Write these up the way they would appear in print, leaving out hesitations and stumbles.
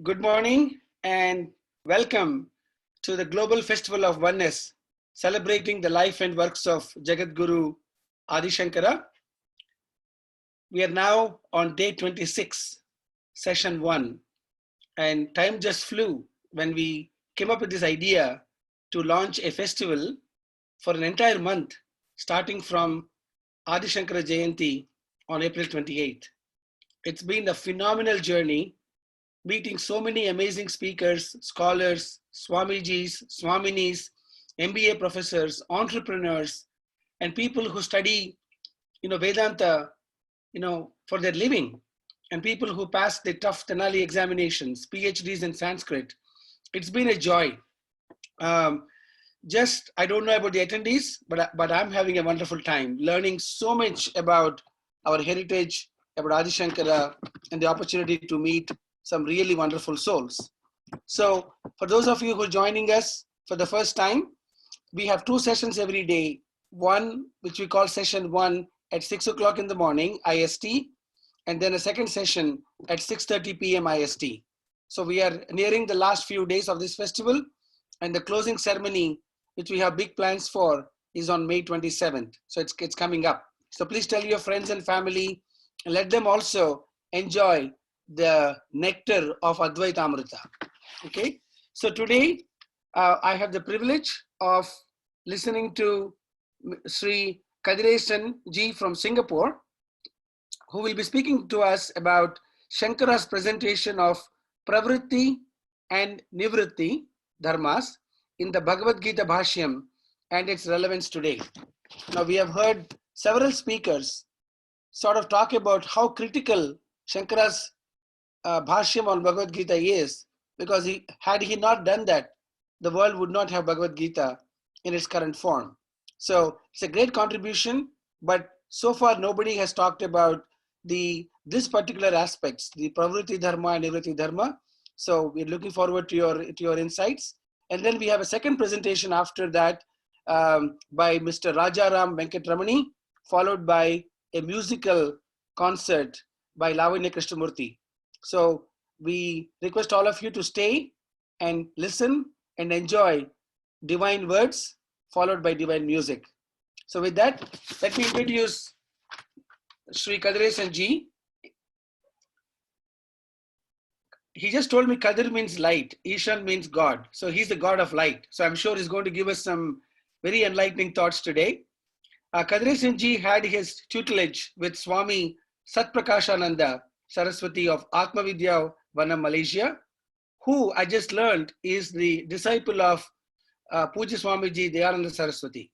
Good morning and welcome to the Global Festival of Oneness, celebrating the life and works of Jagadguru Adi Shankara. We are now on day 26, session 1, and time just flew when we came up with this idea to launch a festival for an entire month, starting from Adi Shankara Jayanti on April 28th. It's been a phenomenal journey, meeting so many amazing speakers, scholars, Swamijis, Swaminis, MBA professors, entrepreneurs, and people who study, Vedanta, for their living, and people who pass the tough Tenali examinations, PhDs in Sanskrit. It's been a joy. I don't know about the attendees, but I'm having a wonderful time learning so much about our heritage, about Adi Shankara, and the opportunity to meet some really wonderful souls. So for those of you who are joining us for the first time, we have 2 sessions every day. One, which we call session 1 at 6 o'clock in the morning, IST, and then a second session at 6:30 p.m. IST. So we are nearing the last few days of this festival, and the closing ceremony, which we have big plans for, is on May 27th. So it's coming up. So please tell your friends and family, and let them also enjoy the nectar of Advaita Amrita. Okay, so today I have the privilege of listening to Sri Kathirasan ji from Singapore, who will be speaking to us about Shankara's presentation of Pravrtti and Nivrtti Dharma-s in the Bhagavad Gita Bhashyam and its relevance today. Now, we have heard several speakers sort of talk about how critical Shankara's Bhashyam on Bhagavad Gita is, because had he not done that, the world would not have Bhagavad Gita in its current form. So it's a great contribution, but so far nobody has talked about this particular aspects, the Pravrtti Dharma and Nivrtti Dharma. So we're looking forward to your insights. And then we have a second presentation after that by Mr. Rajaram Venkatramani, followed by a musical concert by Lavanya Krishnamurthy. So we request all of you to stay and listen and enjoy divine words followed by divine music. So with that, let me introduce Sri Kathirasan ji. He just told me Kadir means light, Ishan means God. So he's the God of light. So I'm sure he's going to give us some very enlightening thoughts today. Kathirasan ji had his tutelage with Swami Satprakashananda Saraswati of Atmavidya Vanam, Malaysia, who I just learned is the disciple of Pujya Swamiji Dayananda Saraswati.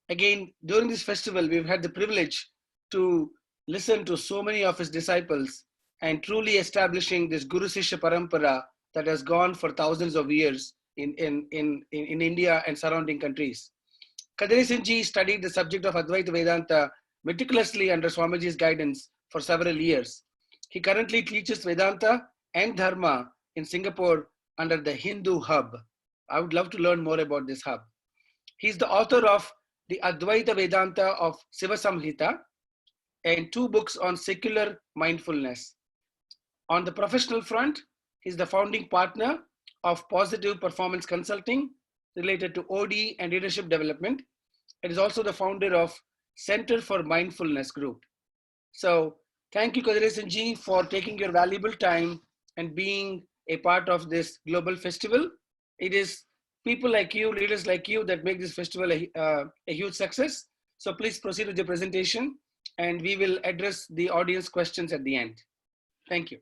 Again, during this festival, we've had the privilege to listen to so many of his disciples and truly establishing this Guru Sishya Parampara that has gone for thousands of years in India and surrounding countries. Kathirasan ji studied the subject of Advaita Vedanta meticulously under Swamiji's guidance for several years. He currently teaches Vedanta and Dharma in Singapore under the Hindu Hub. I would love to learn more about this hub. He's the author of the Advaita Vedanta of Siva Samhita and 2 books on secular mindfulness. On the professional front, he's the founding partner of Positive Performance Consulting related to OD and leadership development. And is also the founder of Center for Mindfulness Group. So thank you, Kathirasan ji, for taking your valuable time and being a part of this global festival. It is people like you, leaders like you, that make this festival a huge success. So please proceed with the presentation, and we will address the audience questions at the end. Thank you.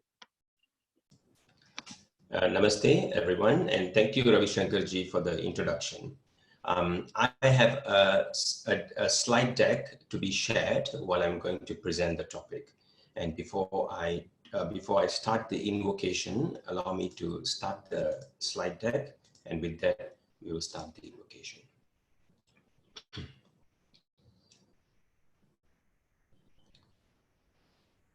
Namaste, everyone, and thank you, Ravi Shankar ji, for the introduction. I have a slide deck to be shared while I'm going to present the topic. And before I start the invocation, allow me to start the slide deck, and with that, we will start the invocation.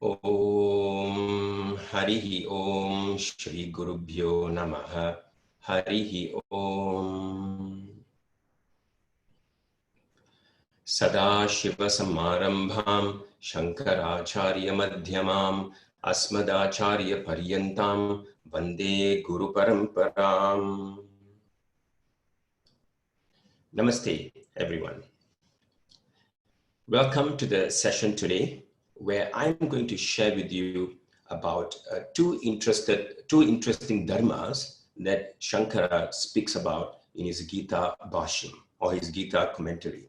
Om Harihi Om Shri Gurubhyo Namaha Harihi Om Sada Shiva Samarambham Shankaracharya Madhyamam Asmadacharya Paryantam Vande Guru Paramparam. Namaste, everyone. Welcome to the session today, where I'm going to share with you about two interesting dharmas that Shankara speaks about in his Gita Bhashyam, or his Gita commentary.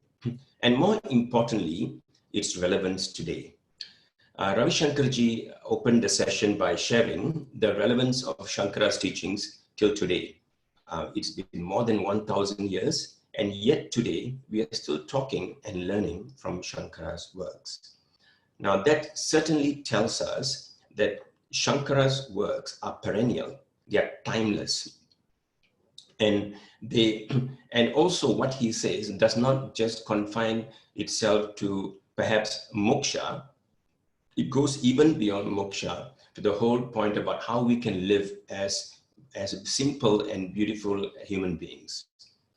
And more importantly, its relevance today. Ravi Shankarji opened the session by sharing the relevance of Shankara's teachings till today. It's been more than 1,000 years, and yet today we are still talking and learning from Shankara's works. Now that certainly tells us that Shankara's works are perennial, they are timeless. And also what he says does not just confine itself to perhaps moksha. It goes even beyond moksha to the whole point about how we can live as simple and beautiful human beings.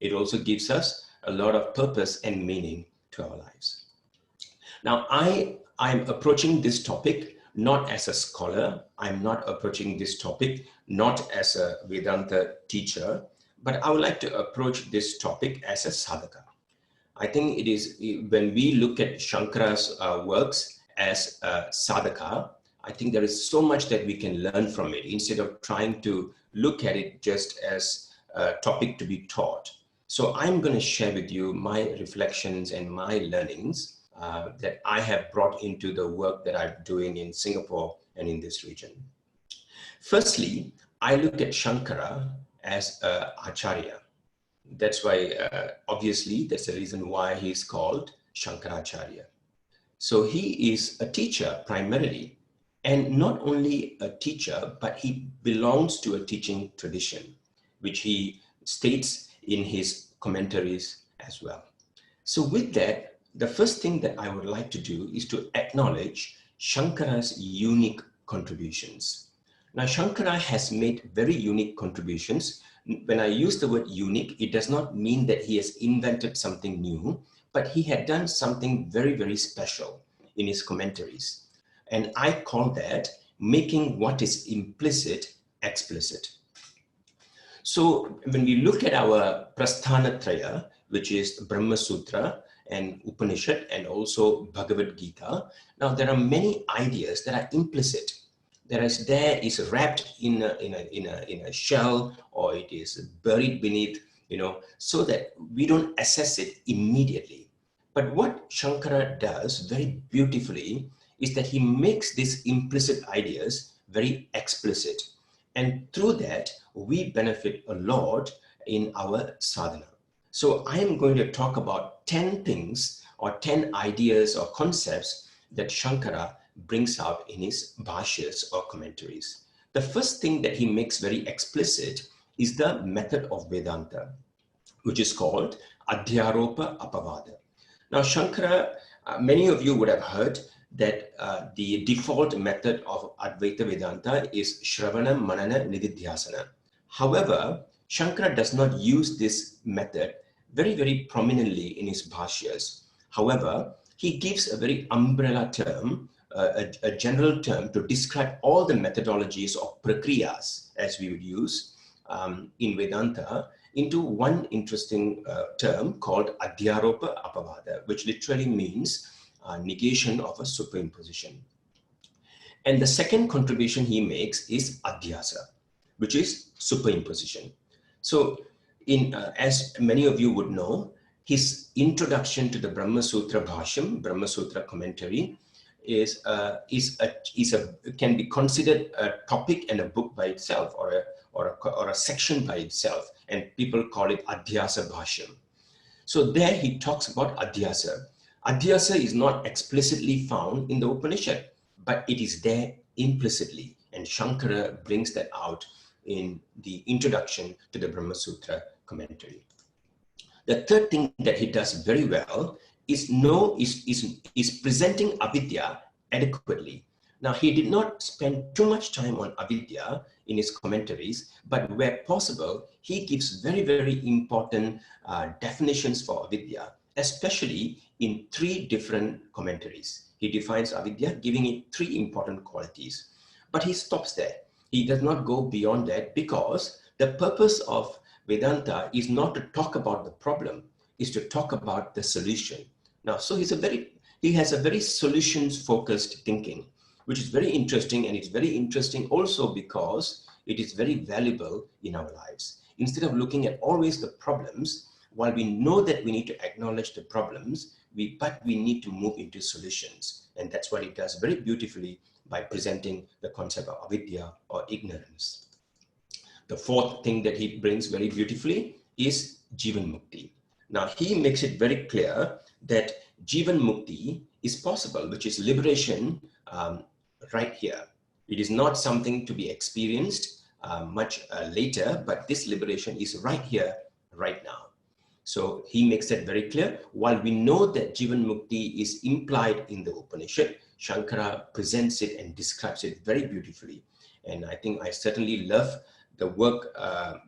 It also gives us a lot of purpose and meaning to our lives. Now, I'm approaching this topic not as a scholar. I'm not approaching this topic not as a Vedanta teacher, but I would like to approach this topic as a sadhaka. I think it is when we look at Shankara's works as a sadhaka, I think there is so much that we can learn from it instead of trying to look at it just as a topic to be taught. So I'm going to share with you my reflections and my learnings that I have brought into the work that I'm doing in Singapore and in this region. Firstly, I look at Shankara as an acharya. That's why, obviously, that's the reason why he's called Shankaracharya. So he is a teacher primarily, and not only a teacher, but he belongs to a teaching tradition, which he states in his commentaries as well. So with that, the first thing that I would like to do is to acknowledge Shankara's unique contributions. Now, Shankara has made very unique contributions. When I use the word unique, it does not mean that he has invented something new, but he had done something very, very special in his commentaries. And I call that making what is implicit explicit. So when we look at our Prasthanatraya, which is Brahma Sutra and Upanishad and also Bhagavad Gita, now there are many ideas that are implicit. There is wrapped in a shell, or it is buried beneath, so that we don't assess it immediately. But what Shankara does very beautifully is that he makes these implicit ideas very explicit. And through that, we benefit a lot in our sadhana. So I am going to talk about 10 things or 10 ideas or concepts that Shankara brings out in his bhashyas or commentaries. The first thing that he makes very explicit is the method of Vedanta, which is called Adhyaropa Apavada. Now, Shankara, many of you would have heard that the default method of Advaita Vedanta is Shravana, Manana, Nididhyasana. However, Shankara does not use this method very, very prominently in his bhashyas. However, he gives a very umbrella term, a general term to describe all the methodologies of prakriyas, as we would use in Vedanta, into one interesting term called Adhyaropa Apavada, which literally means negation of a superimposition. And the second contribution he makes is Adhyasa, which is superimposition. So as many of you would know, his introduction to the Brahma Sutra Bhashyam, Brahma Sutra commentary, can be considered a topic and a book by itself, or a section by itself, and people call it Adhyasa Bhashyam. So there he talks about Adhyasa. Adhyasa is not explicitly found in the Upanishad, but it is there implicitly, and Shankara brings that out in the introduction to the Brahma Sutra commentary. The third thing that he does very well is presenting avidya adequately. Now, he did not spend too much time on avidya in his commentaries, but where possible, he gives very, very important definitions for avidya, especially in 3 different commentaries. He defines avidya, giving it 3 important qualities. But he stops there. He does not go beyond that, because the purpose of Vedanta is not to talk about the problem, is to talk about the solution. Now, so he has a very solutions-focused thinking, which is very interesting, and it's very interesting also because it is very valuable in our lives. Instead of looking at always the problems, while we know that we need to acknowledge the problems, but we need to move into solutions. And that's what he does very beautifully by presenting the concept of avidya, or ignorance. The fourth thing that he brings very beautifully is Jivan Mukti. Now, he makes it very clear that Jivan Mukti is possible, which is liberation right here. It is not something to be experienced much later, but this liberation is right here, right now. So he makes that very clear. While we know that Jivan Mukti is implied in the Upanishad, Shankara presents it and describes it very beautifully. And I think I certainly love the work,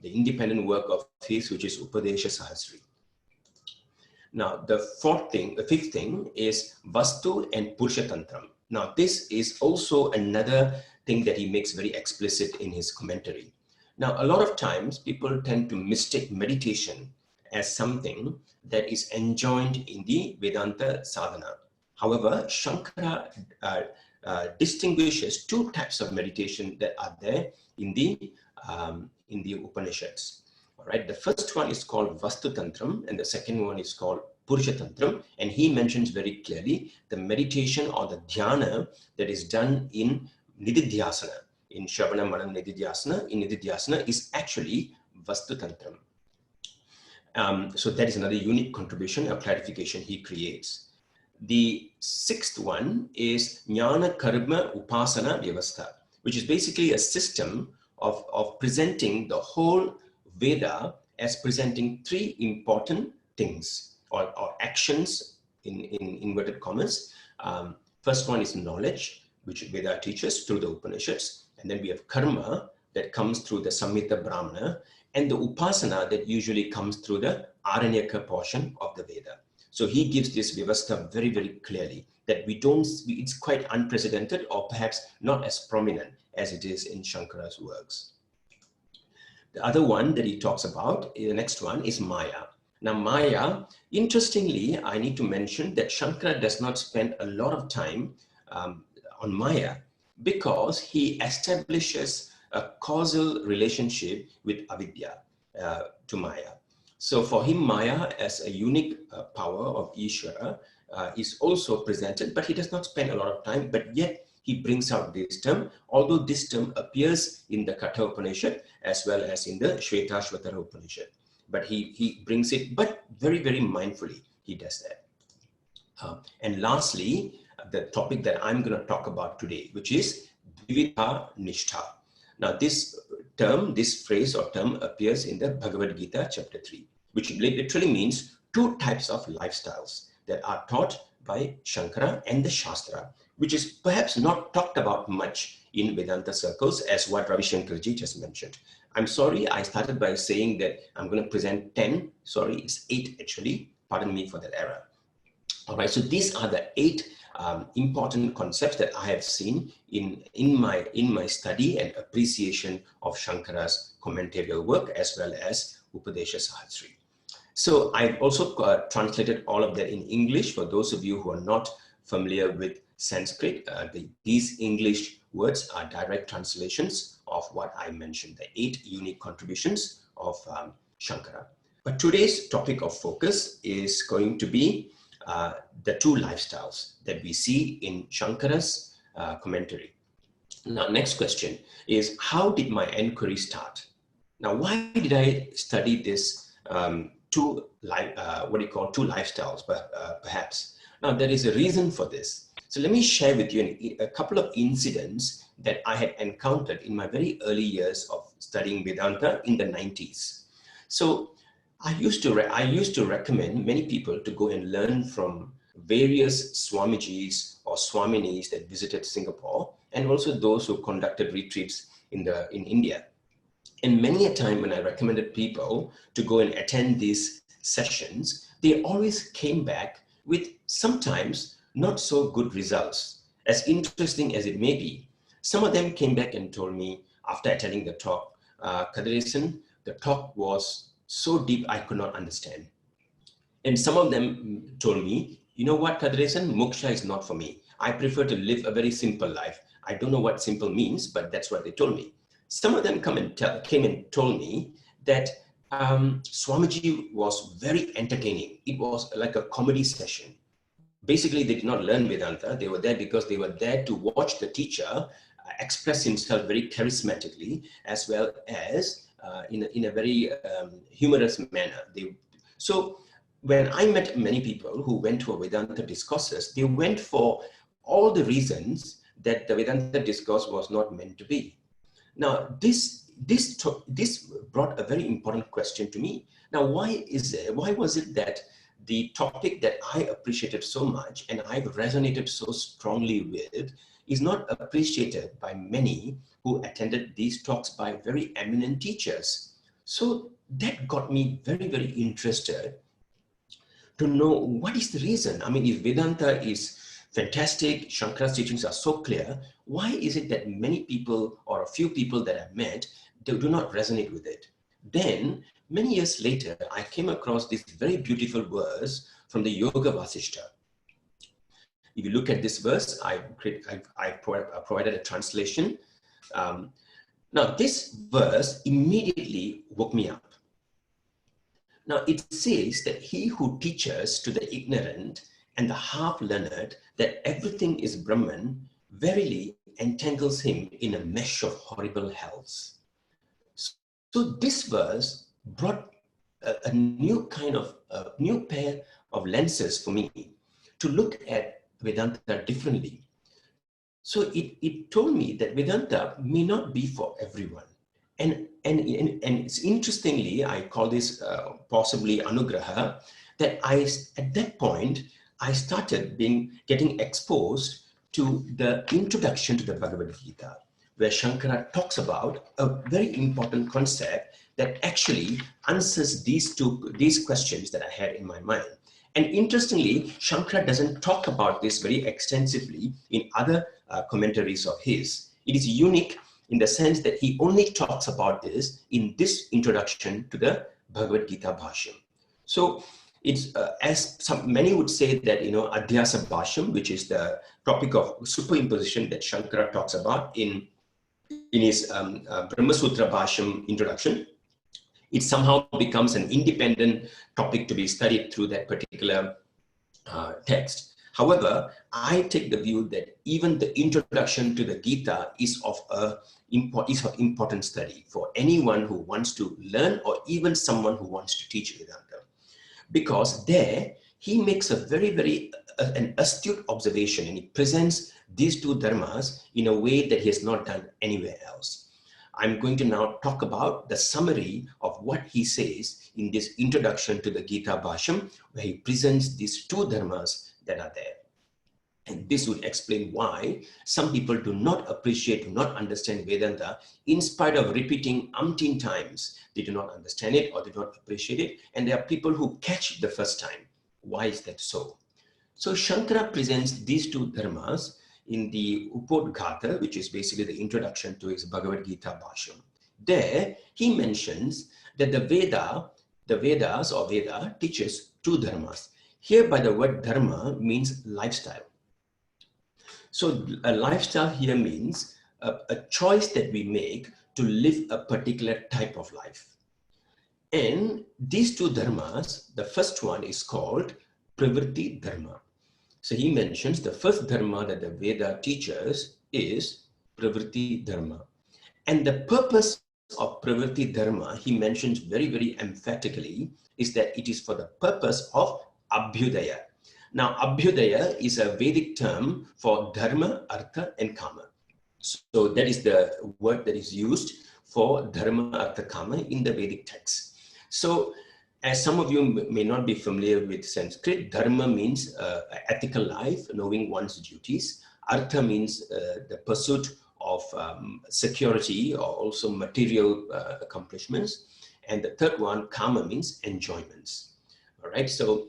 the independent work of his, which is Upadesha Sahasri. Now, the fifth thing is Vastu and Purusha Tantram. Now, this is also another thing that he makes very explicit in his commentary. Now, a lot of times people tend to mistake meditation as something that is enjoined in the Vedanta sadhana. However, Shankara distinguishes two types of meditation that are there in the Upanishads. All right, the first one is called Vastu Tantram, and the second one is called Purusha Tantram. And he mentions very clearly the meditation or the dhyana that is done in Nididhyasana, in Shravana Manana Nididhyasana. In Nididhyasana is actually Vastu Tantram. So that is another unique contribution or clarification he creates. The sixth one is Jnana Karma Upasana Vyavastha, which is basically a system of presenting the whole Veda as presenting three important things or actions in inverted commas. First one is knowledge, which Veda teaches through the Upanishads. And then we have karma that comes through the Samhita Brahmana, and the upasana that usually comes through the Aranyaka portion of the Veda. So he gives this Vyavastha very, very clearly, that it's quite unprecedented, or perhaps not as prominent as it is in Shankara's works. The other one that he talks about, the next one, is Maya. Now, Maya, interestingly, I need to mention that Shankara does not spend a lot of time on Maya, because he establishes a causal relationship with avidya to Maya. So for him, Maya as a unique power of Ishvara is also presented, but he does not spend a lot of time, but yet he brings out this term, although this term appears in the Katha Upanishad as well as in the Shvetashvatara Upanishad. But he brings it, but very, very mindfully he does that. And lastly, the topic that I'm going to talk about today, which is Dvividha Nishtha. Now this phrase or term appears in the Bhagavad Gita chapter 3, which literally means two types of lifestyles that are taught by Shankara and the Shastra, which is perhaps not talked about much in Vedanta circles, as what Ravi Shankarji just mentioned. I'm sorry, I started by saying that I'm going to present 10, sorry, it's 8 actually, pardon me for that error. All right, so these are the 8 important concepts that I have seen in my study and appreciation of Shankara's commentarial work, as well as Upadesha Sahasri. So I've also translated all of that in English for those of you who are not familiar with Sanskrit. These English words are direct translations of what I mentioned, the 8 unique contributions of Shankara. But today's topic of focus is going to be the 2 lifestyles that we see in Shankara's commentary. Now, next question is, how did my inquiry start? Now, why did I study this 2 lifestyles, perhaps? Now, there is a reason for this. So let me share with you a couple of incidents that I had encountered in my very early years of studying Vedanta in the 90s. So I used to recommend many people to go and learn from various Swamijis or Swaminis that visited Singapore, and also those who conducted retreats in India. And many a time when I recommended people to go and attend these sessions, they always came back with sometimes not so good results. As interesting as it may be, Some of them came back and told me after attending the talk, Kathirasan, the talk was so deep I could not understand. And some of them told me, you know what, Kathirasan, moksha is not for me. I prefer to live a very simple life. I don't know what simple means, but that's what they told me. Some of them came and told me that Swamiji was very entertaining. It was like a comedy session. Basically, they did not learn Vedanta. They were there because they were there to watch the teacher express himself very charismatically, as well as in a very humorous manner. So when I met many people who went to a Vedanta discourses, they went for all the reasons that the Vedanta discourse was not meant to be. Now, this brought a very important question to me. Now, why was it that the topic that I appreciated so much and I've resonated so strongly with is not appreciated by many who attended these talks by very eminent teachers? So that got me very, very interested to know what is the reason. I mean, if Vedanta is fantastic, Shankara's teachings are so clear, why is it that many people or a few people that I've met, they do not resonate with it? Then, many years later, I came across this very beautiful verse from the Yoga Vasishta. If you look at this verse, I provided a translation. Now, this verse immediately woke me up. Now, it says that he who teaches to the ignorant and the half-learned that everything is Brahman, verily entangles him in a mesh of horrible hells. So this verse brought a new kind of, a new pair of lenses for me to look at Vedanta differently. So it told me that Vedanta may not be for everyone. And it's interestingly, I call this possibly anugraha, that at that point, I started getting exposed to the introduction to the Bhagavad Gita, where Shankara talks about a very important concept that actually answers these questions that I had in my mind. And interestingly, Shankara doesn't talk about this very extensively in other commentaries of his. It is unique in the sense that he only talks about this in this introduction to the Bhagavad Gita Bhashyam. So it's many would say that, Adhyasa Bhashyam, which is the topic of superimposition that Shankara talks about in his Brahma Sutra Bhashyam introduction, it somehow becomes an independent topic to be studied through that particular text. However, I take the view that even the introduction to the Gita is of important study for anyone who wants to learn or even someone who wants to teach Vedanta. Because there, he makes a very, very an astute observation, and he presents these two dharmas in a way that he has not done anywhere else. I'm going to now talk about the summary of what he says in this introduction to the Gita Bhashyam, where he presents these two dharmas that are there. And this would explain why some people do not appreciate, do not understand Vedanta, in spite of repeating umpteen times. They do not understand it or they do not appreciate it. And there are people who catch it the first time. Why is that so? So Shankara presents these two dharmas in the Upodghata, which is basically the introduction to his Bhagavad Gita Bhashyam. There, he mentions that the Vedas or Veda teaches two dharmas. Here by the word dharma means lifestyle. So a lifestyle here means a choice that we make to live a particular type of life. And these two dharmas, the first one is called Pravrtti Dharma. So he mentions the first dharma that the Veda teaches is Pravrtti Dharma. And the purpose of Pravrtti Dharma, he mentions very, very emphatically, is that it is for the purpose of Abhyudaya. Now, Abhyudaya is a Vedic term for Dharma, Artha, and Kama. So that is the word that is used for Dharma, Artha, Kama in the Vedic text. So, as some of you may not be familiar with Sanskrit, Dharma means ethical life, knowing one's duties. Artha means the pursuit of security or also material accomplishments. And the third one, Kama, means enjoyments. All right, so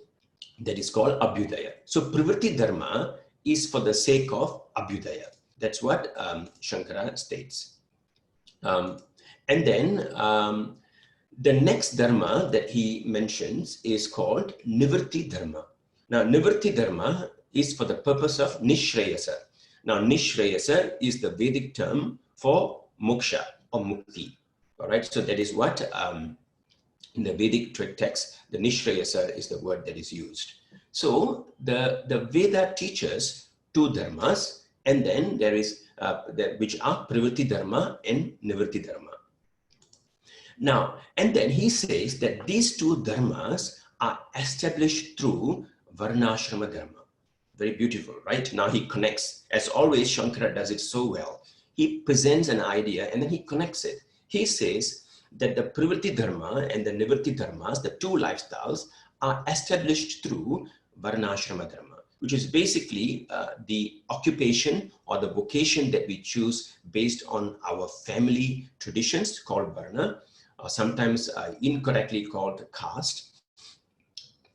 that is called Abhyudaya. So Pravrtti Dharma is for the sake of Abhyudaya. That's what Shankara states. And then the next dharma that he mentions is called Nivrtti Dharma. Now, Nivrtti Dharma is for the purpose of Nishrayasa. Now, Nishrayasa is the Vedic term for moksha or mukti. All right, so that is what in the Vedic text, the Nishrayasa is the word that is used. So the Veda teaches two dharmas, and then there is which are Pravrtti Dharma and Nivrtti Dharma. Now, and then he says that these two dharmas are established through Varnashrama Dharma. Very beautiful, right? Now he connects, as always, Shankara does it so well. He presents an idea and then he connects it. He says that the Pravrtti Dharma and the Nivrtti Dharmas, the two lifestyles, are established through Varnashrama Dharma, which is basically the occupation or the vocation that we choose based on our family traditions called Varna, or sometimes incorrectly called caste,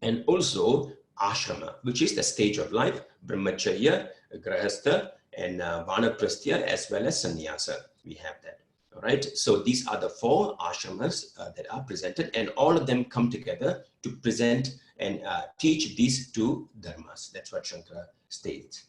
and also ashrama, which is the stage of life, brahmacharya, grahastha, and vanaprasthya, as well as sannyasa. We have that. All right. So these are the four ashramas that are presented, and all of them come together to present and teach these two dharmas. That's what Shankara states.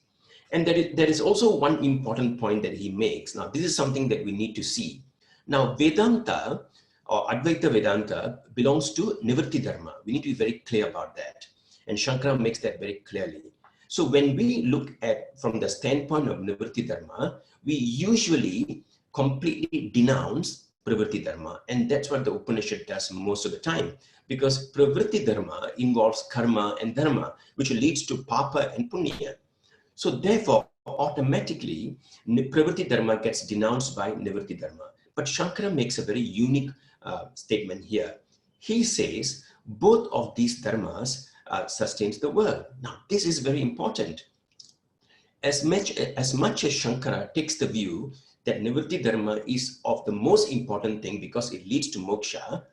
And there is also one important point that he makes. Now, this is something that we need to see. Now, Vedanta or Advaita Vedanta belongs to Nivrtti Dharma. We need to be very clear about that. And Shankara makes that very clearly. So when we look at from the standpoint of Nivrtti Dharma, we usually completely denounce Pravrtti Dharma. And that's what the Upanishad does most of the time. Because Pravrtti Dharma involves karma and dharma, which leads to papa and punya. So therefore, automatically, Pravrtti Dharma gets denounced by Nivrtti Dharma. But Shankara makes a very unique statement here. He says both of these dharmas sustains the world. Now, this is very important. As much as Shankara takes the view that Nivrtti Dharma is of the most important thing because it leads to moksha,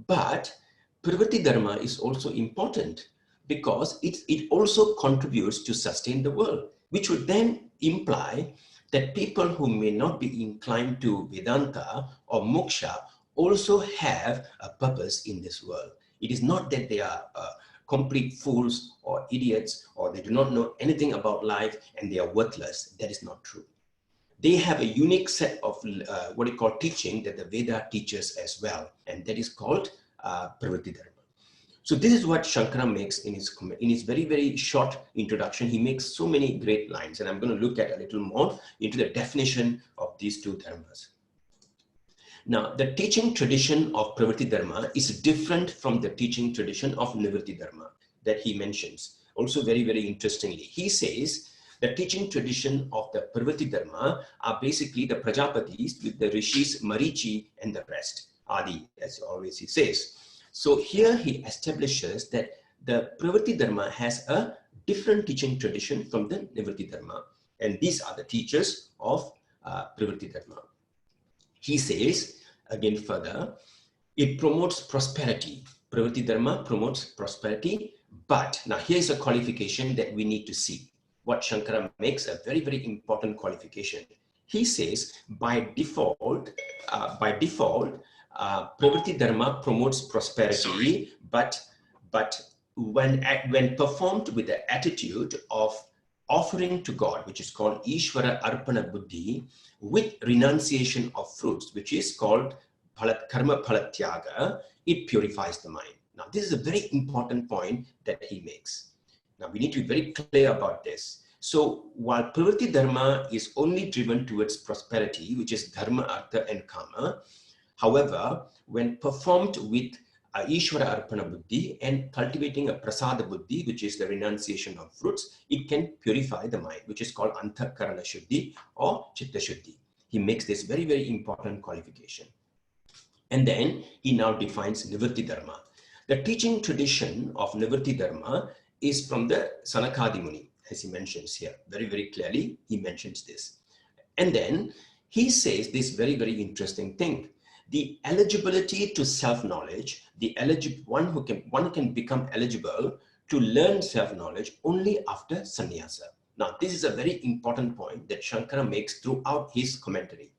but Pravrtti Dharma is also important because it also contributes to sustain the world, which would then imply that people who may not be inclined to Vedanta or moksha also have a purpose in this world. It is not that they are complete fools or idiots, or they do not know anything about life and they are worthless. That is not true. They have a unique set of what you call teaching that the Veda teaches as well, and that is called Pravrtti Dharma. So this is what Shankara makes in his very, very short introduction. He makes so many great lines, and I'm going to look at a little more into the definition of these two dharmas. Now, the teaching tradition of Pravrtti Dharma is different from the teaching tradition of Nivrtti Dharma that he mentions. Also very, very interestingly, he says the teaching tradition of the Pravrtti Dharma are basically the Prajapatis with the Rishis, Marichi, and the rest, Adi, as always he says. So here he establishes that the Pravrtti Dharma has a different teaching tradition from the Nivrtti Dharma. And these are the teachers of Pravrtti Dharma. He says, again further, it promotes prosperity. Pravrtti Dharma promotes prosperity, but now here's a qualification that we need to see. What Shankara makes a very, very important qualification. He says, by default, Pravrtti Dharma promotes prosperity, but when performed with the attitude of offering to God, which is called Ishvara Arpana Buddhi, with renunciation of fruits, which is called Karma Palatyaga, it purifies the mind. Now, this is a very important point that he makes. Now, we need to be very clear about this. So, while Pravrtti Dharma is only driven towards prosperity, which is Dharma, Artha, and Kama, however, when performed with Ishvara Arpana Buddhi and cultivating a Prasada Buddhi, which is the renunciation of fruits, it can purify the mind, which is called Antakarana Shuddhi or Chitta Shuddhi. He makes this very, very important qualification. And then he now defines Nivrtti Dharma. The teaching tradition of Nivrtti Dharma is from the Sanakadi Muni, as he mentions here. Very, very clearly, he mentions this. And then he says this very, very interesting thing. The eligibility to self-knowledge, one can become eligible to learn self-knowledge only after sannyasa. Now, this is a very important point that Shankara makes throughout his commentary.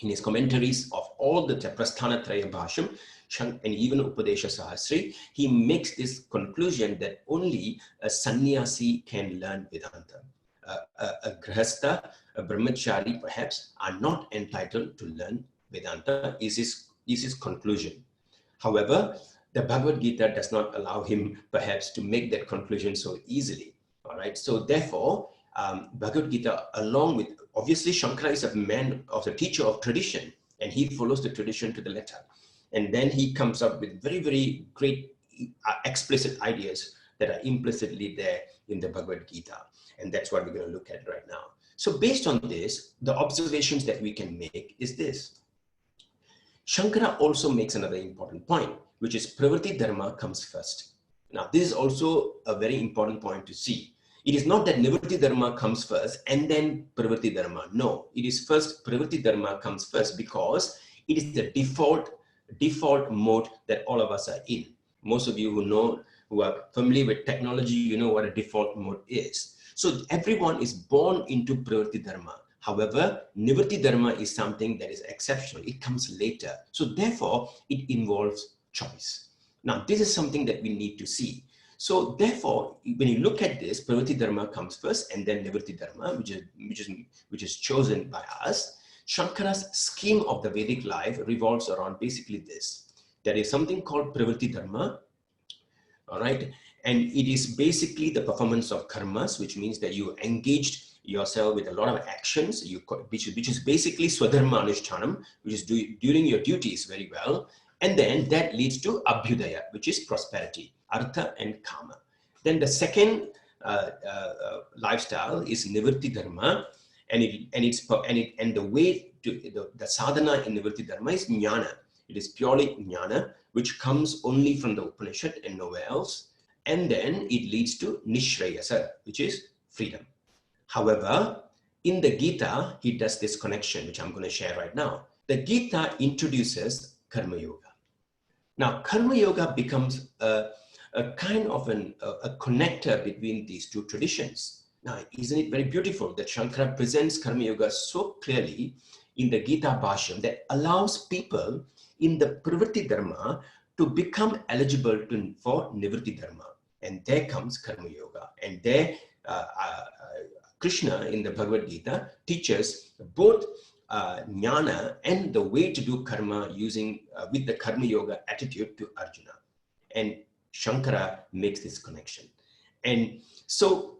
In his commentaries of all the Prasthanatraya Bhashyam and even Upadesha Sahasri, he makes this conclusion that only a sannyasi can learn Vedanta. A grihastha, a brahmachari perhaps, are not entitled to learn Vedanta, is his conclusion. However, the Bhagavad Gita does not allow him perhaps to make that conclusion so easily. All right. So therefore, Bhagavad Gita, along with, obviously Shankara is a man of the teacher of tradition, and he follows the tradition to the letter. And then he comes up with very, very great explicit ideas that are implicitly there in the Bhagavad Gita. And that's what we're going to look at right now. So based on this, the observations that we can make is this. Shankara also makes another important point, which is Pravrtti Dharma comes first. Now, this is also a very important point to see. It is not that Nivrtti Dharma comes first and then Pravrtti Dharma. No, it is first Pravrtti Dharma comes first because it is the default mode that all of us are in. Most of you who are familiar with technology, you know what a default mode is. So everyone is born into Pravrtti Dharma. However, Nivrtti Dharma is something that is exceptional. It comes later. So therefore, it involves choice. Now, this is something that we need to see. So therefore, when you look at this, Pravrtti Dharma comes first and then Nivrtti Dharma, which is chosen by us. Shankara's scheme of the Vedic life revolves around basically this. There is something called Pravrtti Dharma, all right? And it is basically the performance of karmas, which means that you engaged yourself with a lot of actions, which is basically Swadharma Anushtanam, which is doing your duties very well. And then that leads to Abhyudaya, which is prosperity, Artha and Kama. Then the second lifestyle is Nivrtti Dharma, and the way to the sadhana in Nivrtti Dharma is Jnana. It is purely Jnana, which comes only from the Upanishad and nowhere else. And then it leads to Nishrayasa, which is freedom. However, in the Gita, he does this connection, which I'm going to share right now. The Gita introduces Karma Yoga. Now, Karma Yoga becomes a kind of a connector between these two traditions. Now, isn't it very beautiful that Shankara presents Karma Yoga so clearly in the Gita Bhashyam that allows people in the Pravrtti Dharma to become eligible for Nivrtti Dharma. And there comes Karma Yoga. And there, Krishna in the Bhagavad Gita teaches both jnana and the way to do karma using with the Karma Yoga attitude to Arjuna. And Shankara makes this connection. And so,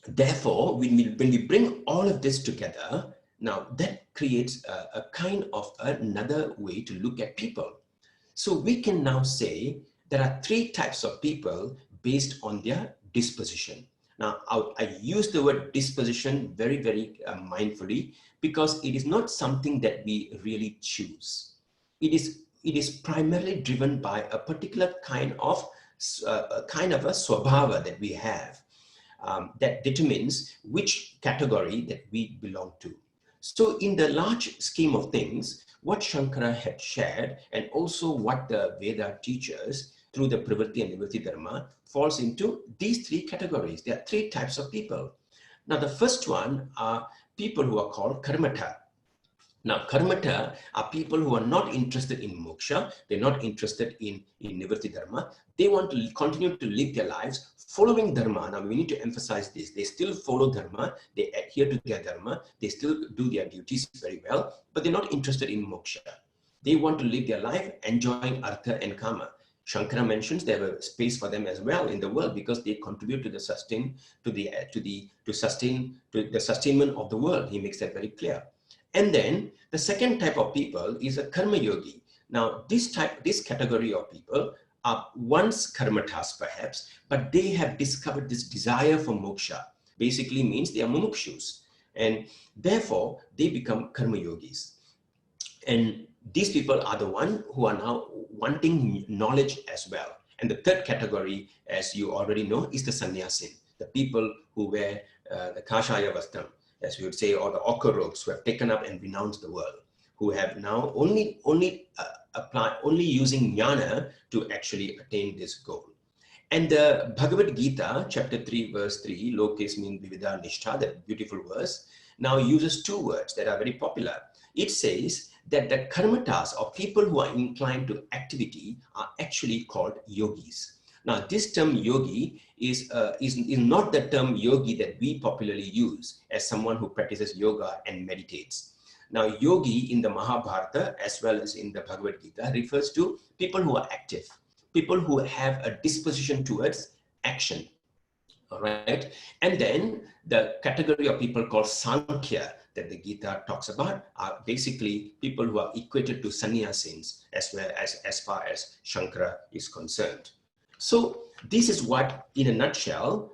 therefore, when we bring all of this together, now that creates a kind of another way to look at people. So we can now say there are three types of people based on their disposition. Now, I use the word disposition very, very mindfully because it is not something that we really choose. It is primarily driven by a particular kind of a swabhava that we have that determines which category that we belong to. So in the large scheme of things, what Shankara had shared and also what the Veda teaches through the Pravrtti and Nivrtti Dharma falls into these three categories. There are three types of people. Now, the first one are people who are called karmata. Now, karmata are people who are not interested in moksha. They're not interested in Nivrtti Dharma. They want to continue to live their lives following Dharma. Now, we need to emphasize this. They still follow Dharma. They adhere to their Dharma. They still do their duties very well, but they're not interested in moksha. They want to live their life enjoying Artha and Kama. Shankara mentions there was space for them as well in the world because they contribute to the sustainment of the world. He makes that very clear. And then the second type of people is a karma yogi. Now, this category of people are once karmatas perhaps, but they have discovered this desire for moksha. Basically means they are mumukshus, and therefore they become karma yogis. And these people are the ones who are now wanting knowledge as well. And the third category, as you already know, is the sannyasin, the people who wear the kashaya vastram, as we would say, or the ochre robes, who have taken up and renounced the world, who have now only using jnana to actually attain this goal. And the Bhagavad Gita, chapter 3, verse 3, Lokesmin Vividha Nishtha, that beautiful verse, now uses two words that are very popular. It says that the karmatas, or people who are inclined to activity, are actually called yogis. Now, this term yogi is not the term yogi that we popularly use as someone who practices yoga and meditates. Now, yogi in the Mahabharata as well as in the Bhagavad Gita refers to people who are active, people who have a disposition towards action. All right. And then the category of people called Sankhya that the Gita talks about are basically people who are equated to sannyasins as far as Shankara is concerned. So this is what, in a nutshell,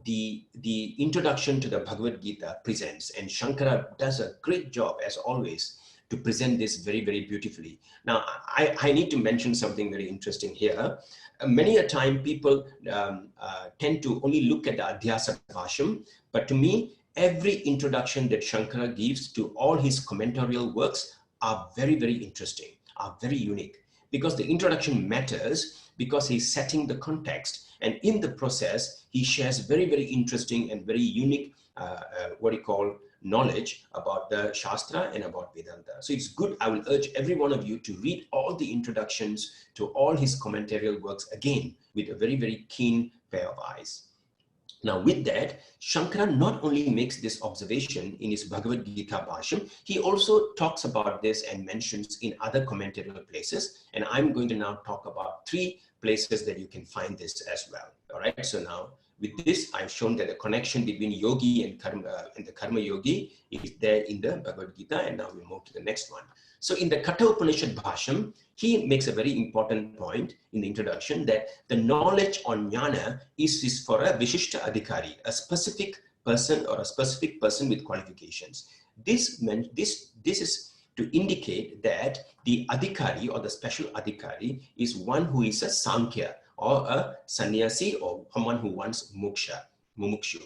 the introduction to the Bhagavad Gita presents, and Shankara does a great job as always to present this very, very beautifully. Now, I need to mention something very interesting here. Many a time people tend to only look at the Adhyasa Bhashyam, but to me, every introduction that Shankara gives to all his commentarial works are very, very interesting, are very unique, because the introduction matters, because he's setting the context, and in the process, he shares very, very interesting and very unique, knowledge about the Shastra and about Vedanta. So it's good. I will urge every one of you to read all the introductions to all his commentarial works again with a very, very keen pair of eyes. Now, with that, Shankara not only makes this observation in his Bhagavad Gita Bhashyam, he also talks about this and mentions in other commentarial places. And I'm going to now talk about 3 places that you can find this as well. All right. So now, with this, I've shown that the connection between yogi and the karma yogi is there in the Bhagavad Gita. And now we move to the next one. So in the Katha Upanishad Bhashyam, he makes a very important point in the introduction that the knowledge on jnana is for a Vishishta Adhikari, a specific person or a specific person with qualifications. This is to indicate that the Adhikari or the special Adhikari is one who is a Sankhya or a sannyasi or someone who wants moksha, mumukshu.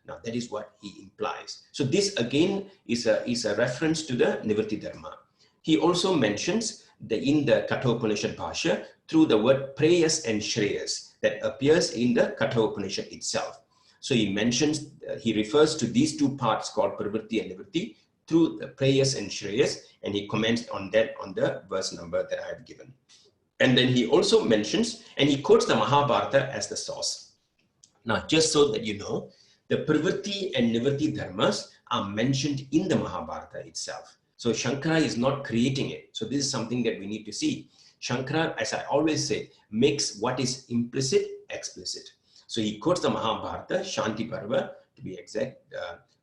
Now that is what he implies. So this again is a reference to the Nivrtti Dharma. He also mentions in the Katha Upanishad Bhashya through the word prayas and shreyas that appears in the Katha Upanishad itself. So he mentions, he refers to these 2 parts called Pravrtti and Nivrtti through the prayas and shreyas, and he comments on that on the verse number that I have given. And then he also mentions, and he quotes the Mahabharata as the source. Now, just so that you know, the Pravrtti and Nivrtti Dharmas are mentioned in the Mahabharata itself. So Shankara is not creating it. So this is something that we need to see. Shankara, as I always say, makes what is implicit explicit. So he quotes the Mahabharata, Shanti Parva, to be exact,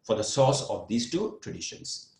for the source of these 2 traditions.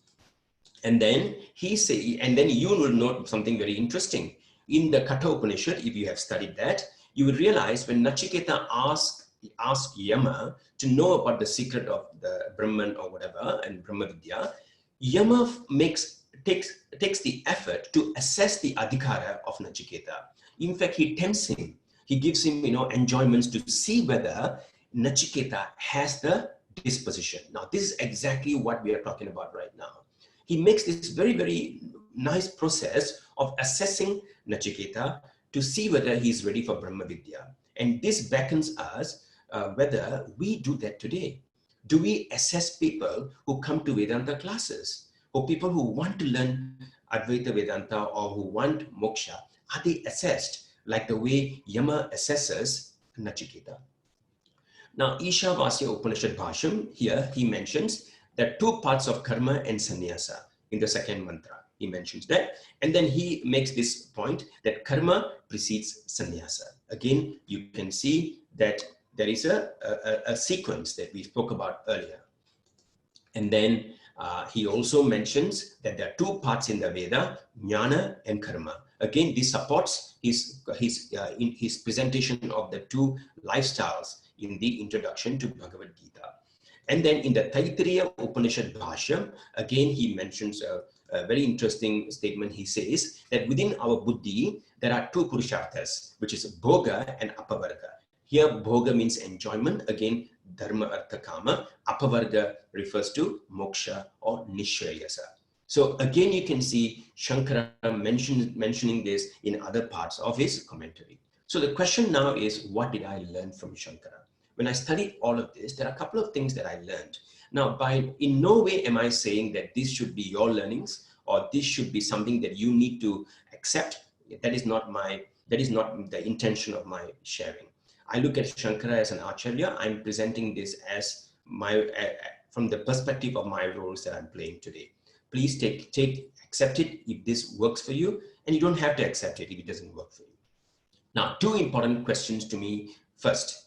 And then you will note something very interesting. In the Katha Upanishad, if you have studied that, you will realize when Nachiketa asked Yama to know about the secret of the Brahman or whatever and Brahma Vidya, Yama takes the effort to assess the adhikara of Nachiketa. In fact, he tempts him. He gives him, enjoyments to see whether Nachiketa has the disposition. Now, this is exactly what we are talking about right now. He makes this very, very nice process of assessing Nachiketa to see whether he is ready for Brahma Vidya. And this beckons us whether we do that today. Do we assess people who come to Vedanta classes, or people who want to learn Advaita Vedanta or who want moksha? Are they assessed like the way Yama assesses Nachiketa? Now, Ishavasya Upanishad Bhashyam, here he mentions that 2 parts of karma and sannyasa in the 2nd mantra. He mentions that, and then he makes this point that karma precedes sannyasa. Again, you can see that there is a sequence that we spoke about earlier. And then he also mentions that there are 2 parts in the Veda, jnana and karma. Again, this supports his presentation of the 2 lifestyles in the introduction to Bhagavad Gita. And then in the Taittiriya Upanishad Bhashyam, again, he mentions a very interesting statement. He says that within our buddhi, there are 2 purusharthas, which is bhoga and apavarga. Here, bhoga means enjoyment. Again, dharma, artha, kama. Apavarga refers to moksha or nishrayasa. So again, you can see Shankara mentioning this in other parts of his commentary. So the question now is, what did I learn from Shankara? When I studied all of this, there are a couple of things that I learned. Now, in no way am I saying that this should be your learnings or this should be something that you need to accept. That is not the intention of my sharing. I look at Shankara as an acharya. I'm presenting this as from the perspective of my roles that I'm playing today. Please accept it if this works for you, and you don't have to accept it if it doesn't work for you. Now, two important questions to me. First,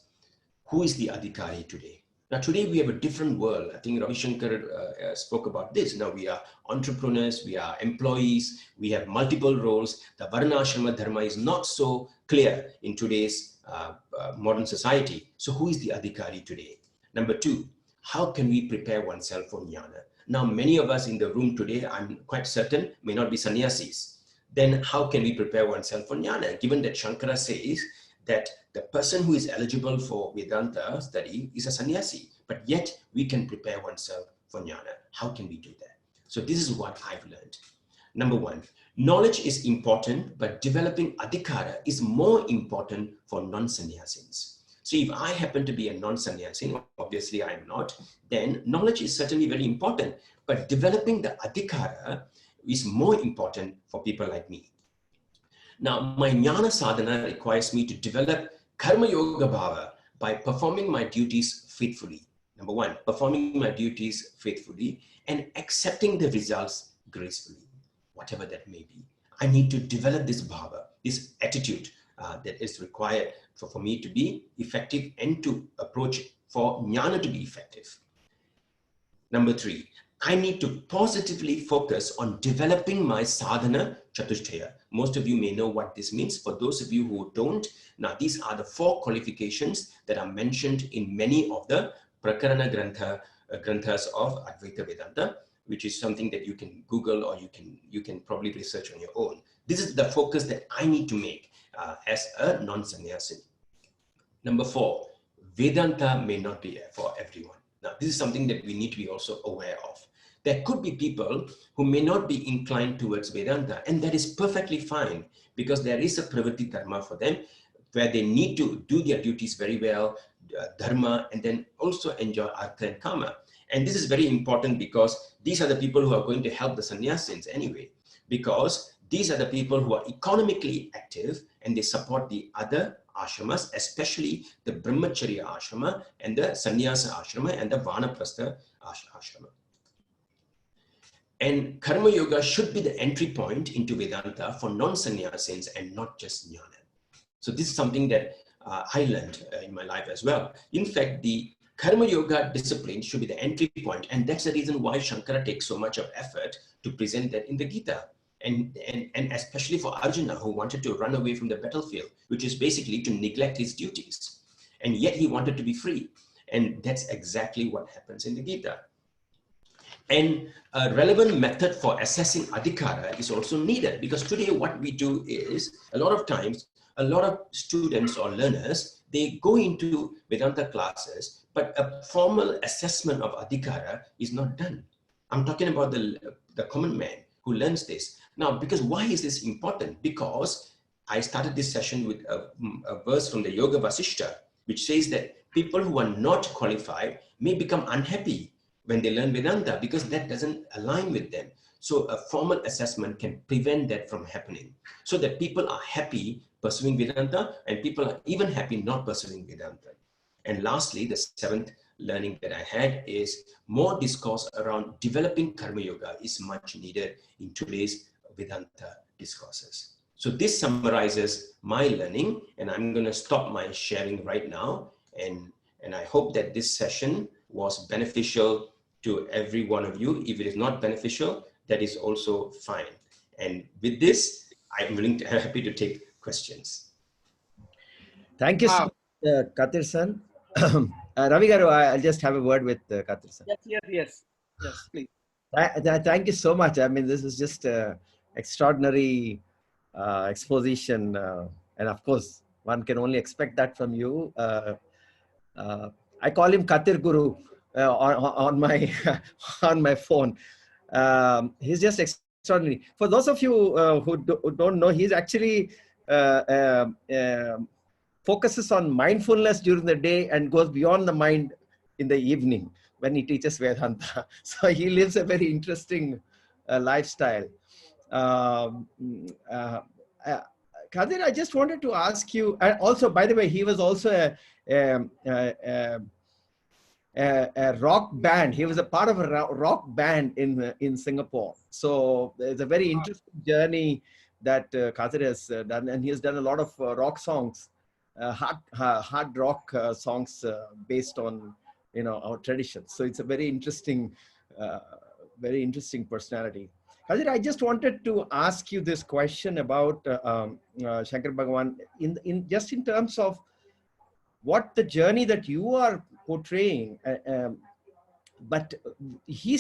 who is the adhikari today? Now, today we have a different world. I think Ravi Shankar spoke about this. Now we are entrepreneurs, we are employees, we have multiple roles. The Varna Ashrama Dharma is not so clear in today's modern society. So who is the adhikari today? Number two, how can we prepare oneself for jnana? Now, many of us in the room today, I'm quite certain, may not be sannyasis. Then how can we prepare oneself for jnana? Given that Shankara says that the person who is eligible for Vedanta study is a sannyasi, but yet we can prepare oneself for jnana. How can we do that? So this is what I've learned. Number one, knowledge is important, but developing adhikara is more important for non-sannyasins. So if I happen to be a non-sannyasin, obviously I am not, then knowledge is certainly very important, but developing the adhikara is more important for people like me. Now, my jnana sadhana requires me to develop karma yoga bhava by performing my duties faithfully. Number one, performing my duties faithfully and accepting the results gracefully, whatever that may be. I need to develop this bhava, this attitude that is required for me to be effective and to approach for jnana to be effective. Number three, I need to positively focus on developing my sadhana chatushtaya. Most of you may know what this means. For those of you who don't, now these are the 4 qualifications that are mentioned in many of the prakarana granthas of Advaita Vedanta, which is something that you can Google or you can probably research on your own. This is the focus that I need to make as a non-sannyasin. Number 4, Vedanta may not be for everyone. Now, this is something that we need to be also aware of. There could be people who may not be inclined towards Vedanta, and that is perfectly fine because there is a Pravrtti Dharma for them where they need to do their duties very well, dharma, and then also enjoy artha and kama. And this is very important because these are the people who are going to help the sannyasins anyway, because these are the people who are economically active and they support the other ashramas, especially the brahmacharya ashrama and the sannyasa ashrama and the vanaprastha ashrama. And karma yoga should be the entry point into Vedanta for non-sannyasins and not just jnana. So this is something that I learned in my life as well. In fact, the karma yoga discipline should be the entry point, and that's the reason why Shankara takes so much of effort to present that in the Gita. And especially for Arjuna, who wanted to run away from the battlefield, which is basically to neglect his duties. And yet he wanted to be free. And that's exactly what happens in the Gita. And a relevant method for assessing adhikara is also needed, because today what we do is, a lot of times, a lot of students or learners, they go into Vedanta classes, but a formal assessment of adhikara is not done. I'm talking about the common man who learns this. Now, because why is this important? Because I started this session with a verse from the Yoga Vasishta, which says that people who are not qualified may become unhappy when they learn Vedanta because that doesn't align with them. So a formal assessment can prevent that from happening, so that people are happy pursuing Vedanta and people are even happy not pursuing Vedanta. And lastly, the 7th learning that I had is more discourse around developing karma yoga is much needed in today's Vedanta discourses. So this summarizes my learning, and I'm going to stop my sharing right now. And I hope that this session was beneficial to every one of you. If it is not beneficial, that is also fine. And with this, I'm happy to take questions. Thank you so much, Kathirasan. Ravi Garu, I'll just have a word with Kathirasan. Yes, please. Thank you so much. I mean, this is just extraordinary exposition. And of course, one can only expect that from you. I call him Kathir Guru on my on my phone. He's just extraordinary. For those of you who don't know, he's actually focuses on mindfulness during the day and goes beyond the mind in the evening when he teaches Vedanta. So he lives a very interesting lifestyle. Kadir, I just wanted to ask you, and also, by the way, he was also a rock band. He was a part of a rock band in Singapore. So it's a very interesting journey that Kadir has done, and he has done a lot of rock songs, hard rock songs based on our traditions. So it's a very interesting personality. Kadir, I just wanted to ask you this question about Shankar Bhagavan in terms of what the journey that you are portraying. But he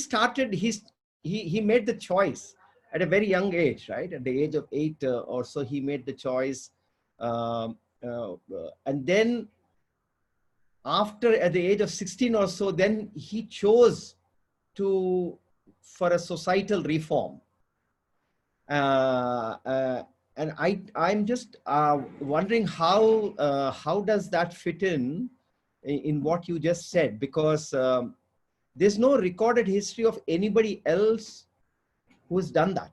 made the choice at a very young age, right? At the age of 8 or so, he made the choice. And then after, at the age of 16 or so, then he chose for a societal reform. And I'm just wondering how does that fit in what you just said, because there's no recorded history of anybody else who's done that.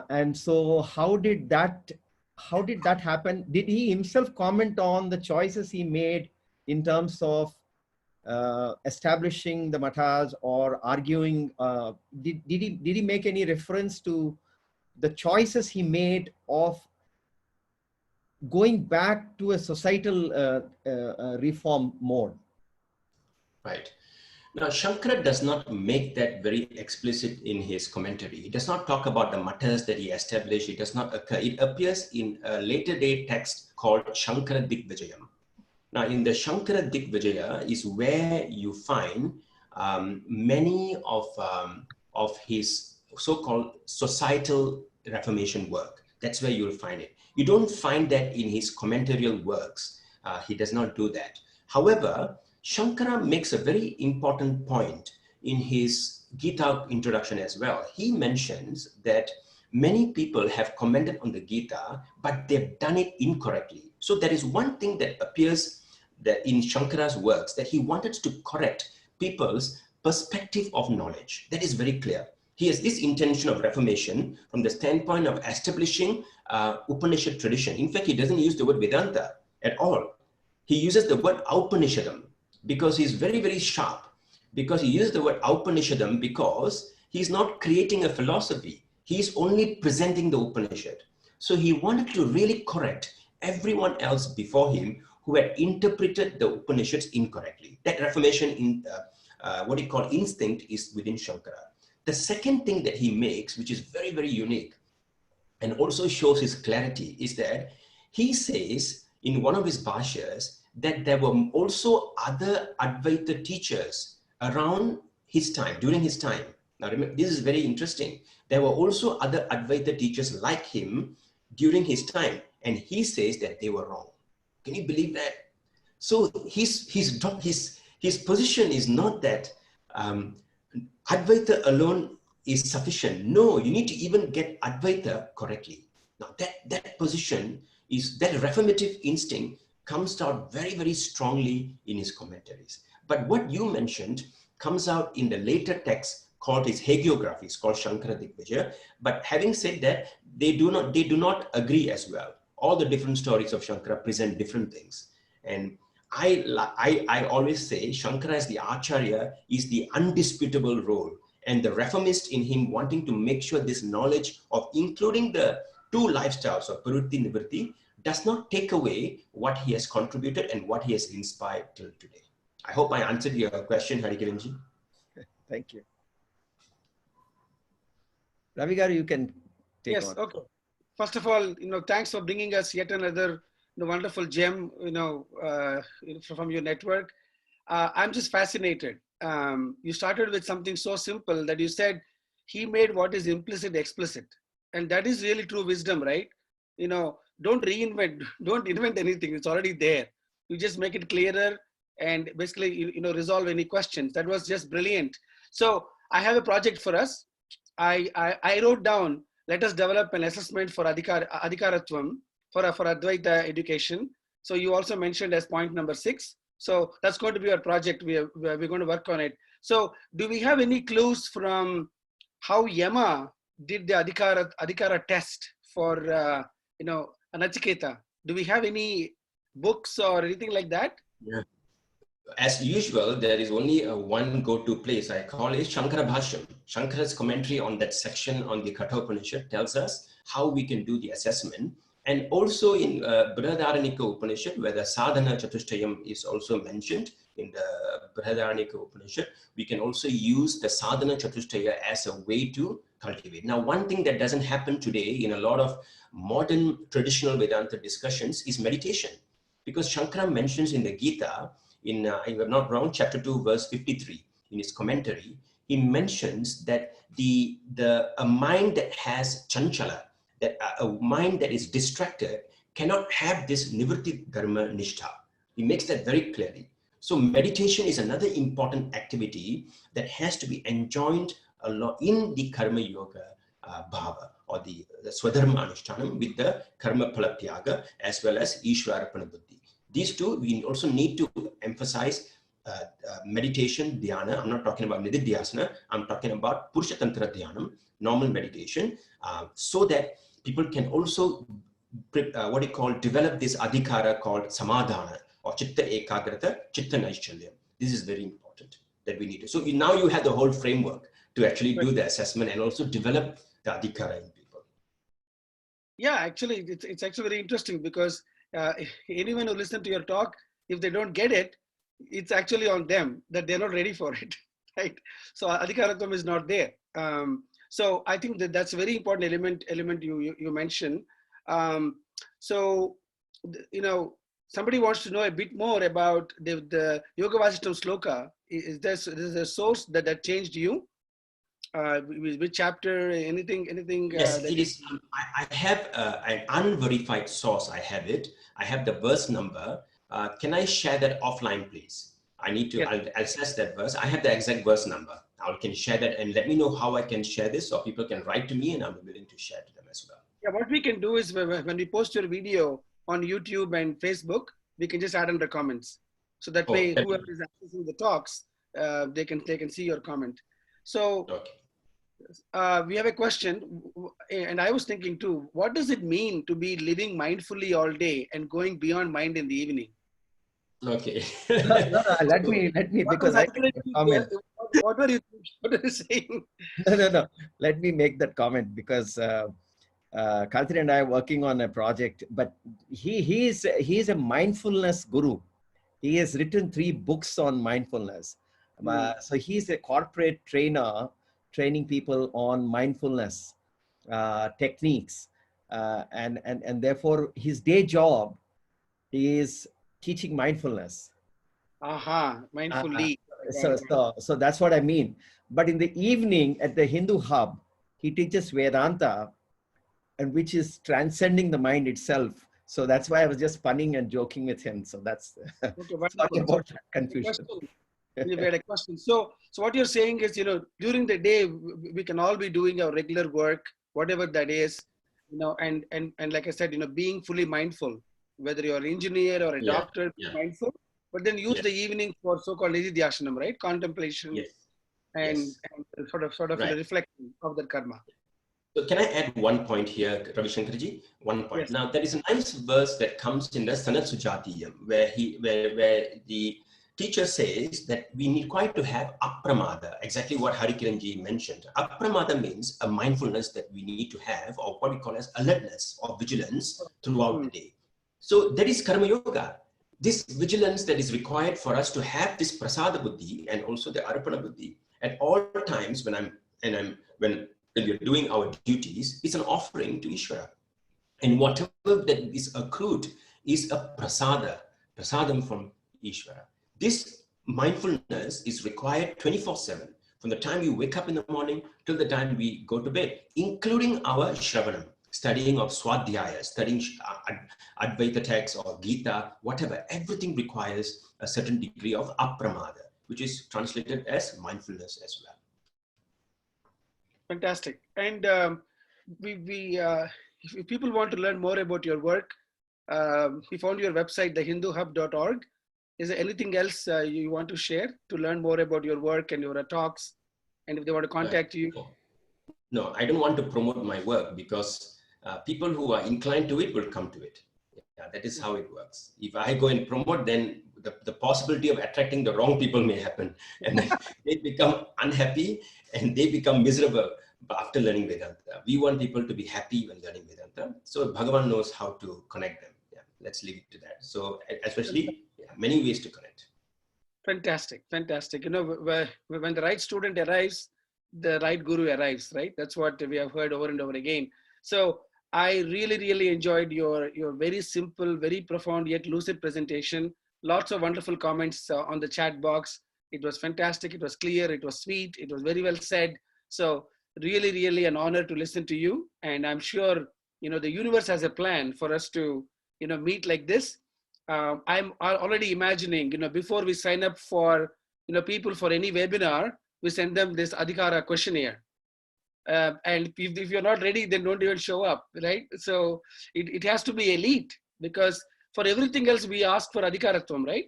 And so how did that happen? Did he himself comment on the choices he made in terms of establishing the matas or arguing? Did he make any reference to the choices he made of going back to a societal reform mode? Right. Now, Shankara does not make that very explicit in his commentary. He does not talk about the matters that he established. It does not occur. It appears in a later day text called Shankara Digvijayam. Now, in the Shankara Digvijaya is where you find many of his so-called societal reformation work. That's where you'll find it. You don't find that in his commentarial works. He does not do that. However, Shankara makes a very important point in his Gita introduction as well. He mentions that many people have commented on the Gita, but they've done it incorrectly. So there is one thing that appears that in Shankara's works, that he wanted to correct people's perspective of knowledge. That is very clear. He has this intention of reformation from the standpoint of establishing Upanishad tradition. In fact, he doesn't use the word Vedanta at all. He uses the word Upanishadam, because he's very, very sharp, because he uses the word Upanishadam because he's not creating a philosophy. He's only presenting the Upanishad. So he wanted to really correct everyone else before him who had interpreted the Upanishads incorrectly. That reformation in what he called instinct is within Shankara. The second thing that he makes, which is very, very unique and also shows his clarity, is that he says in one of his bhashyas that there were also other Advaita teachers around his time, during his time. Now remember, this is very interesting. There were also other Advaita teachers like him during his time, and he says that they were wrong. Can you believe that? So his position is not that Advaita alone is sufficient. No, you need to even get Advaita correctly. Now that position is, that reformative instinct comes out very, very strongly in his commentaries. But what you mentioned comes out in the later text called his hagiographies, called Shankara Digvijaya. But having said that, they do not agree as well. All the different stories of Shankara present different things. And I always say Shankara as the Acharya is the undisputable role. And the reformist in him wanting to make sure this knowledge of including the two lifestyles of Pravrtti and Nivrtti does not take away what he has contributed and what he has inspired till today. I hope I answered your question, Harikiranji. Thank you. Ravi Garu, you can take on. Yes, okay. First of all, thanks for bringing us yet another wonderful gem, from your network. I'm just fascinated. You started with something so simple that you said he made what is implicit explicit, and that is really true wisdom, right? Don't invent anything. It's already there. You just make it clearer and basically, resolve any questions. That was just brilliant. So I have a project for us. I wrote down, let us develop an assessment for Adhikaratvam for Advaita education. So you also mentioned as point number 6. So that's going to be our project. We're going to work on it. So do we have any clues from how Yama did the Adhikara test for, Anachiketa? Do we have any books or anything like that? Yeah. As usual, there is only one go-to place. I call it Shankara Bhashyam. Shankara's commentary on that section on the Kathopanishad tells us how we can do the assessment. And also in Brihadaranyaka Upanishad, where the Sadhana Chatushtayam is also mentioned in the Brihadaranyaka Upanishad, we can also use the Sadhana Chatushtaya as a way to cultivate. Now, one thing that doesn't happen today in a lot of modern traditional Vedanta discussions is meditation. Because Shankara mentions in the Gita, in, if I'm not wrong, chapter 2, verse 53, in his commentary, he mentions that a mind that has chanchala, that a mind that is distracted cannot have this Nivrtti Dharma-nishtha. He makes that very clearly. So meditation is another important activity that has to be enjoined a lot in the Karma Yoga bhava, or the Swadharma Anushtanam, with the Karma Phalatyaga as well as Ishwarapana Buddhi. These two, we also need to emphasize meditation, dhyana. I'm not talking about nididhyasana. I'm talking about Purusha Tantra Dhyanam, normal meditation, so that people can also, what you call, develop this adhikara called samadhana, or chitta ekagrata, chitta naischalyam. This is very important that we need to. So now you have the whole framework to actually do the assessment and also develop the adhikara in people. Yeah, actually, it's actually very interesting, because anyone who listens to your talk, if they don't get it, it's actually on them that they're not ready for it, right? So adhikaratam is not there. So I think that's a very important element you mentioned. So somebody wants to know a bit more about the Yoga Vasistham sloka. Is there a source that changed you? Which chapter? Anything? Yes, it is. I have an unverified source. I have it. I have the verse number. Can I share that offline, please? I need to. Yes. I'll access that verse. I have the exact verse number. I can share that, and let me know how I can share this, or people can write to me, and I'm willing to share to them as well. Yeah, what we can do is when we post your video on YouTube and Facebook, we can just add in the comments, so that way whoever is accessing the talks, they can see your comment. So. Okay. We have a question, and I was thinking too, what does it mean to be living mindfully all day and going beyond mind in the evening? Okay. Let me, because I comment. What are you saying? No. Let me make that comment, because Kathir and I are working on a project, but he is a mindfulness guru. He has written 3 books on mindfulness. So he's a corporate trainer, training people on mindfulness techniques, and therefore his day job is teaching mindfulness. Mindfully. So that's what I mean. But in the evening at the Hindu hub, he teaches Vedanta, and which is transcending the mind itself. So that's why I was just punning and joking with him. So that's sorry about that confusion. We had a question. So what you're saying is, during the day, we can all be doing our regular work, whatever that is, and like I said, being fully mindful, whether you're an engineer or a doctor, be mindful, but then use the evening for so-called nididhyasana, right? Contemplation and sort of reflection of the karma. So can I add one point here, Ravi Shankarji? One point. Yes. Now, there is a nice verse that comes in the Sanat Sujatiyam, where the teacher says that we need quite to have apramada, exactly what Harikiranji mentioned. Apramada means a mindfulness that we need to have, or what we call as alertness or vigilance throughout the day. So that is karma yoga. This vigilance that is required for us to have this prasada buddhi and also the arpana buddhi at all times when we're doing our duties, is an offering to Ishvara. And whatever that is accrued is a prasadam from Ishvara. This mindfulness is required 24/7, from the time you wake up in the morning till the time we go to bed, including our shravanam, studying of swadhyaya, studying Advaita texts or Gita, whatever. Everything requires a certain degree of apramada, which is translated as mindfulness as well. Fantastic. And if people want to learn more about your work, We found your website, thehinduhub.org. Is there anything else you want to share to learn more about your work and your talks? And if they want to contact you? No, I don't want to promote my work because people who are inclined to it will come to it. Yeah, that is how it works. If I go and promote, then the possibility of attracting the wrong people may happen, and then they become unhappy and they become miserable after learning Vedanta. We want people to be happy when learning Vedanta. So Bhagavan knows how to connect them. Yeah, let's leave it to that. So especially many ways to connect. Fantastic, fantastic. You know, when the right student arrives, the right guru arrives, right? That's what we have heard over and over again. So I really, really enjoyed your very simple, very profound yet lucid presentation. Lots of wonderful comments on the chat box. It was fantastic. It was clear. It was sweet. It was very well said. So really, really an honor to listen to you. And I'm sure, you know, the universe has a plan for us to, you know, meet like this. I'm already imagining, you know, before we sign up for, you know, people for any webinar, we send them this Adhikara questionnaire. And if you're not ready, then don't even show up, right? So it has to be elite, because for everything else, we ask for Adhikaratvam, right?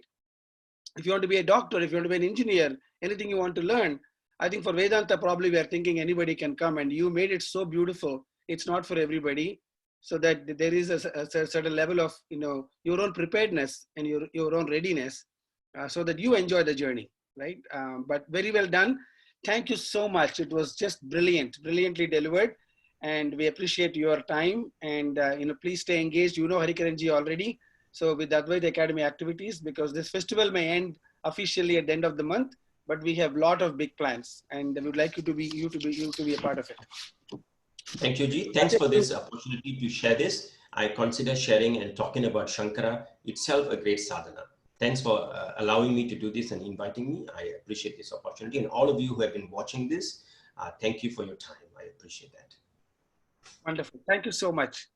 If you want to be a doctor, if you want to be an engineer, anything you want to learn, I think for Vedanta, probably we are thinking anybody can come, and you made it so beautiful. It's not for everybody. So that there is a certain level of, you know, your own preparedness and your own readiness, so that you enjoy the journey, right? But very well done. Thank you so much. It was just brilliant, brilliantly delivered. And we appreciate your time. And, you know, please stay engaged. You know Harikaranji already. So with the Advaita Academy activities, because this festival may end officially at the end of the month, but we have a lot of big plans, and we would like you to be a part of it. Thank you, Ji. Thanks for this opportunity to share this. I consider sharing and talking about Shankara itself a great sadhana. Thanks for allowing me to do this and inviting me. I appreciate this opportunity. And all of you who have been watching this, thank you for your time. I appreciate that. Wonderful. Thank you so much.